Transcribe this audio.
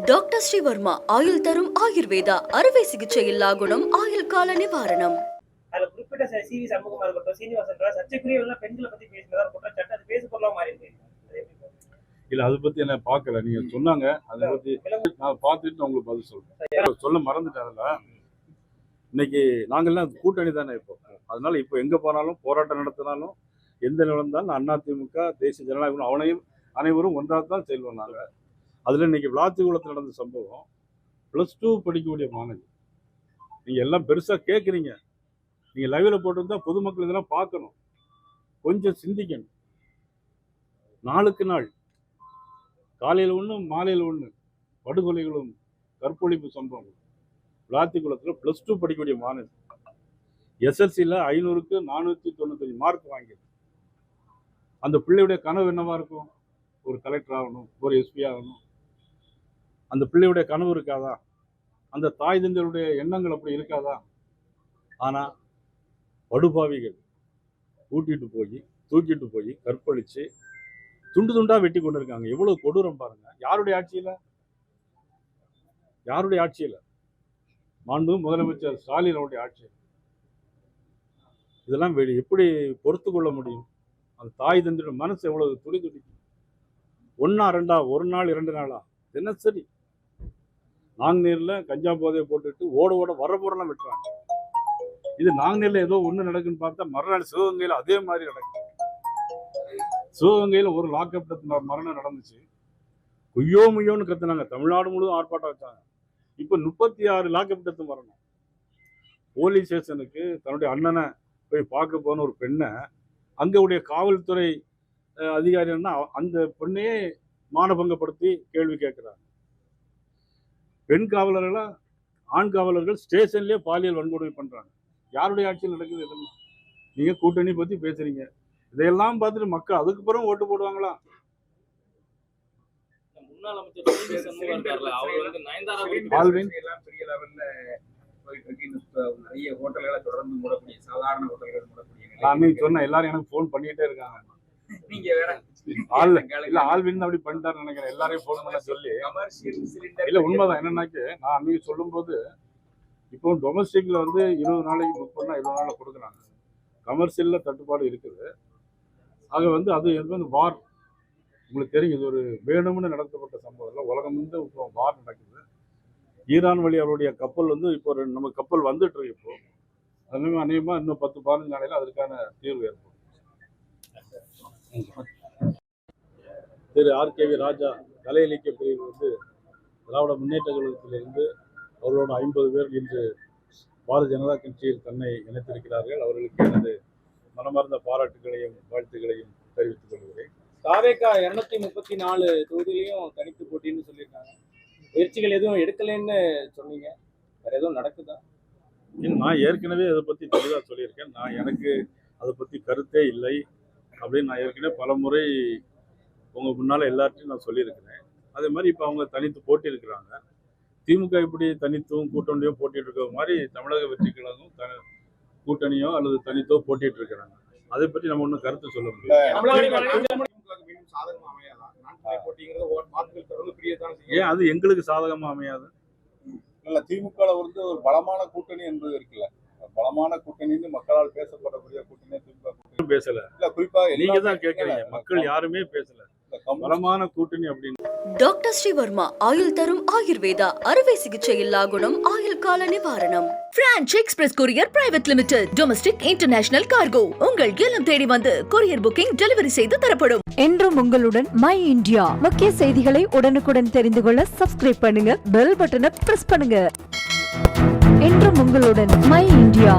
Doctor Sreevarma ஆயுள் தரும் ஆயுர்வேதா அறுவை சிகிச்சையில்லா குணம் ஆயுள் கால நிவாரணம். அதுல குறிப்பிட்ட சிவி சண்முகமா இருக்கட்டும், சீனிவாசன் சர்ச்சைக்குரிய பெண்களை பத்தி பேசினதா குற்றச்சாட்டு அது பேசு பொருளா மாறி இருக்கு. இல்ல அதை பத்தி என்ன பார்க்கல, நீங்க சொன்னாங்க அதை பத்தி நான் பார்த்துட்டு உங்களுக்கு பதில் சொல்றேன். சொல்ல மறந்துட்டேன்ல, இன்னைக்கு நாங்கெல்லாம் கூட்டணி தானே இப்போ. அதனால இப்போ எங்க போனாலும் போராட்டம் நடத்தினாலும் எந்த நடந்தாலும் அதிமுக தேசிய ஜனநாயகம் அவனையும் அனைவரும் ஒன்றாக தான் செல்வோம் நாங்க. அதுல இன்னைக்கு விளாத்திக்குளத்தில் நடந்த சம்பவம் +2 படிக்கக்கூடிய மாணவி. நீங்க எல்லாம் பெருசா கேட்குறீங்க, நீங்க லைவ்ல போட்டிருந்தா பொதுமக்கள் இதெல்லாம் பார்க்கணும், கொஞ்சம் சிந்திக்கணும். நாளுக்கு நாள் காலையில் ஒன்று மாலையில் ஒன்று படுகொலைகளும் கற்பொழிப்பு சம்பவம். விளாத்திக்குளத்தில் +2 படிக்கக்கூடிய மாணவி SSLCயில் 500க்கு 495 மார்க் வாங்கியது. அந்த பிள்ளையுடைய கனவு என்னவா இருக்கும்? ஒரு கலெக்டர் ஆகணும், ஒரு SP ஆகணும். அந்த பிள்ளையுடைய கனவு இருக்காதா? அந்த தாய் தந்தையருடைய எண்ணங்கள் அப்படி இருக்காதா? ஆனால் படுபாவிகள் கூட்டிட்டு போய் தூக்கிட்டு போய் கற்பழிச்சு துண்டு துண்டா வெட்டி கொண்டு இருக்காங்க. எவ்வளவு கொடூரம் பாருங்க. யாருடைய ஆட்சியில? யாருடைய ஆட்சியில? மாண்பு முதலமைச்சர் ஸ்டாலின் அவருடைய ஆட்சியில். இதெல்லாம் எப்படி பொறுத்து கொள்ள முடியும்? அந்த தாய் தந்தையோட மனசு எவ்வளவு துடி துடிக்கும். 1 2 ஒரு நாள் 2 நாளா தினசரி நாங்குநேரில் கஞ்சா போதையை போட்டுட்டு ஓட ஓட வரப்போடலாம் வெட்டுறாங்க. இது நாங்குநேரில் ஏதோ ஒன்று நடக்குன்னு பார்த்தா மறுநாள் சிவகங்கையில் அதே மாதிரி நடக்குது. சிவகங்கையில் ஒரு லாக்அப் மரணம் நடந்துச்சு. குய்யோ முய்யோன்னு கத்துனாங்க, தமிழ்நாடு முழுவதும் ஆர்ப்பாட்டம் வச்சாங்க. இப்போ 36 லாக்அப் டெத்து மரணம். போலீஸ் ஸ்டேஷனுக்கு தன்னுடைய அண்ணனை போய் பார்க்க போன ஒரு பெண்ணை அங்கே உடைய காவல்துறை அதிகாரின்னா அந்த பெண்ணையே மானபங்கப்படுத்தி கேள்வி கேட்குறாங்க. பெண் காவலர்களா ஆண் காவலர்கள் ஸ்டேஷன்லேயே பாலியல் வன்கொடுமை பண்றாங்க. யாருடைய ஆட்சியில் நடக்குது இதெல்லாம்? நீங்க கூட்டணி பத்தி பேசுறீங்க, இதையெல்லாம் பார்த்துட்டு மக்கள் அதுக்கு பிறகு ஓட்டு போடுவாங்களா? முன்னாள் அமைச்சர் ஆல்வின் பெரிய லெவல்ல போயிட்டு இருக்கு. நிறைய ஹோட்டல்களை தொடர்ந்து மூடக்கூடிய, சாதாரண ஹோட்டல்கள் மூடக்கூடிய. நான் சொன்ன எல்லாரும் எனக்கு போன் பண்ணிட்டே இருக்காங்க. நீங்க வேற ஆல்வின் அப்படி பண்ணிட்டாரு நினைக்கிறேன். எல்லாரையும் போன் பண்ண சொல்லி. கமர்ஷியல் சிலிண்டர் இல்ல உண்மைதான். என்னன்னாக்கு நான் அன்னைக்கு சொல்லும் போது இப்போ டொமஸ்டிக்ல 20 நாளைக்கு புக் பண்ணா 20 நாள்ல கொடுக்குறாங்க. கமர்ஷியல்ல தட்டுப்பாடு இருக்குது. ஆக அது வார். உங்களுக்கு தெரியும், இது ஒரு வேணும்னு நடத்தப்பட்ட சம்பவம் இல்லை. உலகம் வந்து இப்போ வார் நடக்குது. ஈரான் வழி அவருடைய கப்பல் இப்போ நம்ம கப்பல் வந்துட்டு இருக்கு. இப்போ அதுமாதிரி அநேகமாக இன்னும் 10-15 நாளையில அதற்கான தீர்வு ஏற்படும். திரு RKV ராஜா கலை இலக்கிய பிரிவு திராவிட முன்னேற்ற கழகத்திலிருந்து அவர்களோட 50 பேர் இன்று பாரதிய ஜனதா கட்சியில் தன்னை இணைத்திருக்கிறார்கள். அவர்களுக்கு எனது மனமார்ந்த பாராட்டுகளையும் வாழ்த்துக்களையும் தெரிவித்துக் கொள்கிறேன். தாவேகா 234 தொகுதியிலையும் தனித்து போட்டின்னு சொல்லியிருக்காங்க. முயற்சிகள் எதுவும் எடுக்கலன்னு சொன்னீங்க, வேற எதுவும் நடக்குதா? நான் ஏற்கனவே அதை பற்றி தெளிவாக சொல்லியிருக்கேன். எனக்கு அதை பற்றி கருத்தே இல்லை அப்படின்னு நான் ஏற்கனவே பல முறை உங்கள் முன்னால் எல்லார்ட்டையும் நான் சொல்லியிருக்கிறேன். அதே மாதிரி இப்போ அவங்க தனித்து போட்டியிருக்கிறாங்க. திமுக இப்படி தனித்தும் கூட்டணியோ போட்டிட்டு இருக்கிற மாதிரி தமிழக வெற்றி கழகம் கூட்டணியோ அல்லது தனித்தோ போட்டிட்டு இருக்கிறாங்க. அதை பற்றி நம்ம ஒன்றும் கருத்து சொல்ல முடியாது. ஏன் அது எங்களுக்கு சாதகமாக அமையாது? இல்ல, திமுக ஒரு பலமான கூட்டணி என்பது இருக்குல்ல. பலமான கூட்டணின்னு மக்களால் பேசப்படக்கூடிய கூட்டணி திமுக பேசல. இல்ல, குறிப்பா நீங்க தான் கேட்கறீங்க, மக்கள் யாருமே பேசல. பலமான கூட்டணி அப்படின்னு. டாக்டர் ஸ்ரீவர்மா ஆயுள் தரும் ஆயுர்வேதா அறுவை சிகிச்சையில்லா குணம் ஆயுள் கால நிவாரணம். Branch express courier private limited. Domestic international cargo. உங்கள் இல்லம் தேடி வந்து கொரியர் புக்கிங் டெலிவரி செய்து தரப்படும். என்றும் உங்களுடன் மை இந்தியா. முக்கிய செய்திகளை உடனுக்குடன் தெரிந்து கொள்ள சப்ஸ்கிரைப் பண்ணுங்க, பெல் பட்டனை பிரஸ் பண்ணுங்க. என்றும் உங்களுடன் மை இந்தியா.